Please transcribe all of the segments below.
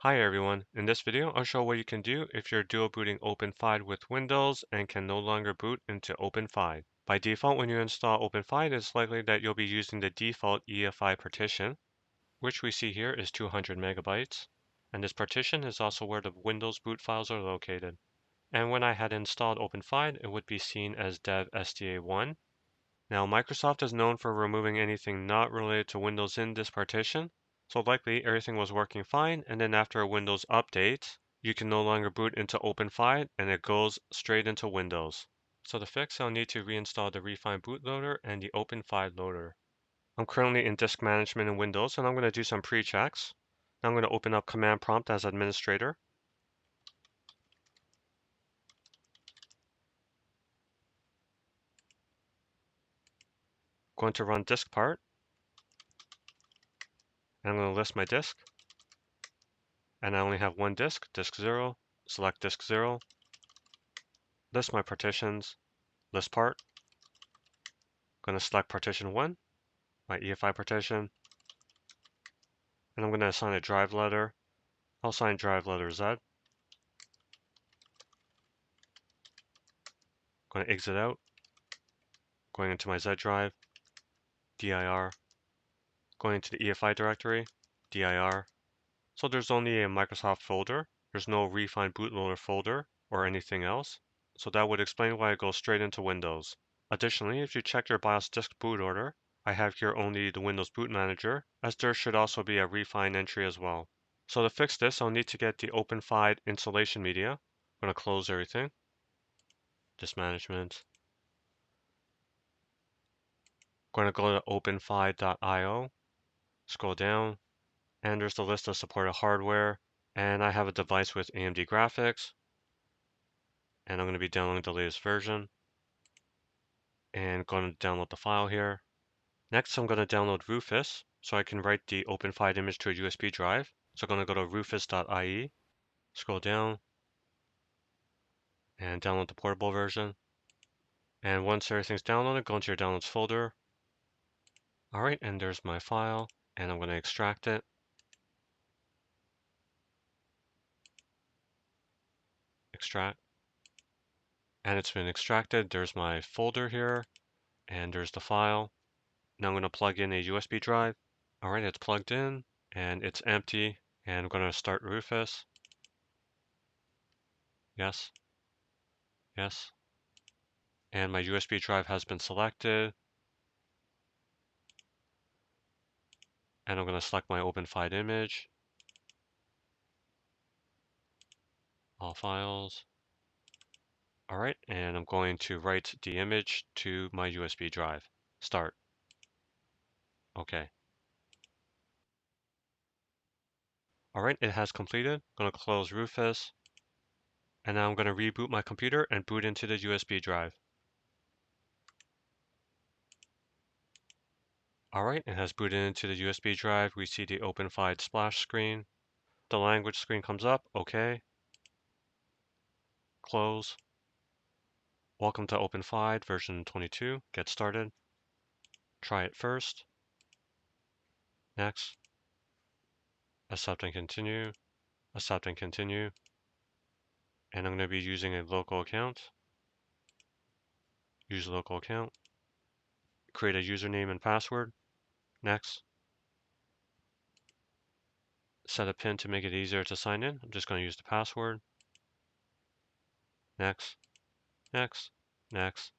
Hi everyone, in this video I'll show what you can do if you're dual booting OpenFyde with Windows and can no longer boot into OpenFyde. By default, when you install OpenFyde, it's likely that you'll be using the default EFI partition, which we see here is 200 megabytes. And this partition is also where the Windows boot files are located. And when I had installed OpenFyde, it would be seen as dev SDA1. Now, Microsoft is known for removing anything not related to Windows in this partition, so likely everything was working fine, and then after a Windows update, you can no longer boot into OpenFyde, and it goes straight into Windows. So to fix, I'll need to reinstall the Refined bootloader and the OpenFyde loader. I'm currently in disk management in Windows, and I'm going to do some pre-checks. Now I'm going to open up Command Prompt as administrator. Going to run disk part, and I'm going to list my disk. And I only have one disk 0, select disk 0, list my partitions, list part. Going to select partition 1, my EFI partition, and I'm going to assign a drive letter. I'll assign drive letter Z. Going to exit out, going into my Z drive, dir, going into the EFI directory, dir. So there's only a Microsoft folder. There's no Refined bootloader folder or anything else. So that would explain why it goes straight into Windows. Additionally, if you check your BIOS disk boot order, I have here only the Windows Boot Manager, as there should also be a Refine entry as well. So to fix this, I'll need to get the OpenFyde installation media. I'm going to close everything. Disk management. Going to go to openfyde.io, scroll down, and there's the list of supported hardware. And I have a device with AMD graphics, and I'm going to be downloading the latest version, and going to download the file here. Next, I'm going to download Rufus, so I can write the OpenFyde image to a USB drive. So I'm going to go to rufus.ie, scroll down, and download the portable version. And once everything's downloaded, go into your downloads folder. All right, and there's my file, and I'm going to extract it. Extract. And it's been extracted. There's my folder here, and there's the file. Now I'm going to plug in a USB drive. All right, it's plugged in, and it's empty. And I'm going to start Rufus. Yes. Yes. And my USB drive has been selected. And I'm going to select my OpenFyde image. All files. All right, and I'm going to write the image to my USB drive. Start. Okay. All right, it has completed. I'm going to close Rufus. And now I'm going to reboot my computer and boot into the USB drive. All right, it has booted into the USB drive. We see the OpenFyde splash screen. The language screen comes up. Okay. Close. Welcome to OpenFyde version 22. Get started. Try it first. Next. Accept and continue. Accept and continue. And I'm going to be using a local account. Use local account. Create a username and password. Next. Set a PIN to make it easier to sign in. I'm just going to use the password. Next. Next. Next.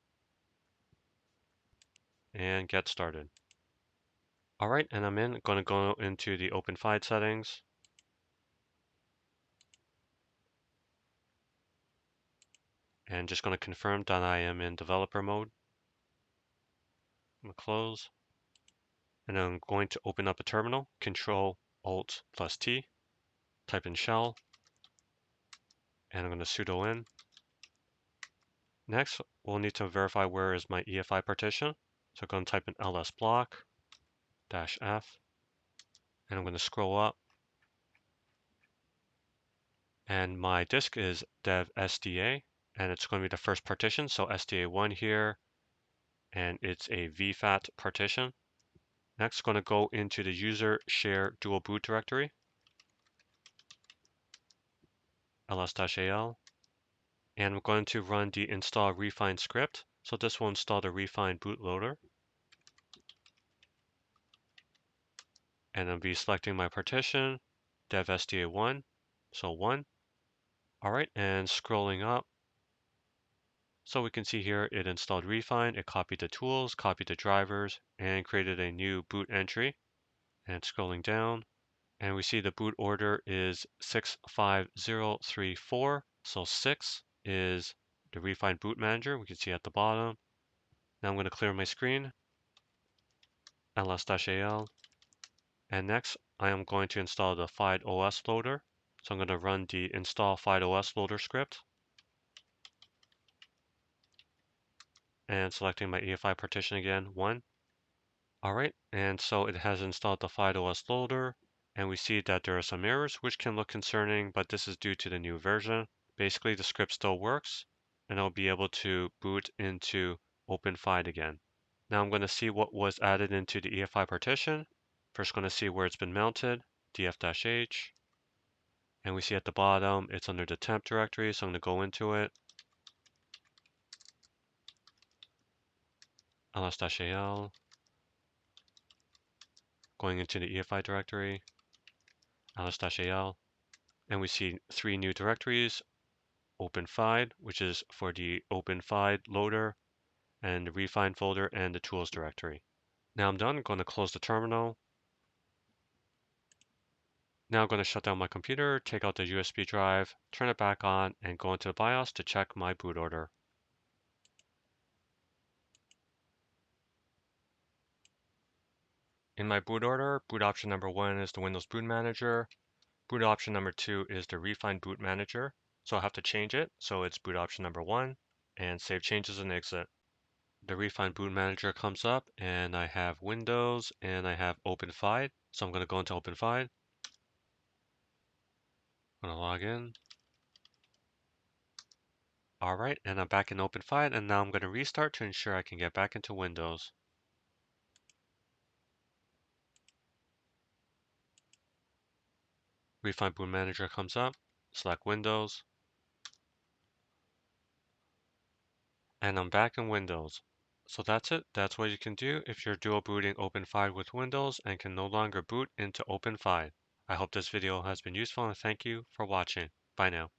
And get started. All right, and I'm going to go into the OpenFyde settings. And just going to confirm that I am in developer mode. I'm going to close. And I'm going to open up a terminal, Control Alt plus T, type in shell, and I'm going to sudo in. Next, we'll need to verify where is my EFI partition. So I'm going to type in ls block -f, and I'm going to scroll up. And my disk is dev SDA, and it's going to be the first partition, so SDA1 here, and it's a VFAT partition. Next, going to go into the user share dual boot directory. ls-al, and I'm going to run the install refine script. So this will install the refine bootloader, and I'll be selecting my partition, dev sda1, so 1. All right, and scrolling up, so we can see here it installed refine, it copied the tools, copied the drivers, and created a new boot entry. And scrolling down, and we see the boot order is 65034. So 6 is the refine boot manager. We can see at the bottom. Now I'm going to clear my screen, ls-al, and next I am going to install the Fyde OS loader. So I'm going to run the install Fyde OS loader script, and selecting my EFI partition again, 1. All right, and so it has installed the Fyde OS loader, and we see that there are some errors which can look concerning, but this is due to the new version. Basically, the script still works, and I'll be able to boot into OpenFyde again. Now I'm going to see what was added into the EFI partition. First, going to see where it's been mounted, df-h, and we see at the bottom it's under the temp directory, so I'm going to go into it, ls-al, going into the EFI directory, ls-al, and we see 3 new directories, OpenFyde, which is for the OpenFyde loader, and the refine folder and the tools directory. Now I'm done. I'm going to close the terminal. Now I'm going to shut down my computer, take out the USB drive, turn it back on, and go into the BIOS to check my boot order. In my boot order, boot option number 1 is the Windows Boot Manager. Boot option number 2 is the Refine Boot Manager. So I'll have to change it. So it's boot option number 1 and save changes and exit. The Refine Boot Manager comes up and I have Windows and I have OpenFyde. So I'm going to go into OpenFyde. I'm going to log in. All right, and I'm back in OpenFyde, and now I'm going to restart to ensure I can get back into Windows. Refine Boot Manager comes up, select Windows, and I'm back in Windows. So that's it. That's what you can do if you're dual booting OpenFyde with Windows and can no longer boot into OpenFyde. I hope this video has been useful and thank you for watching. Bye now.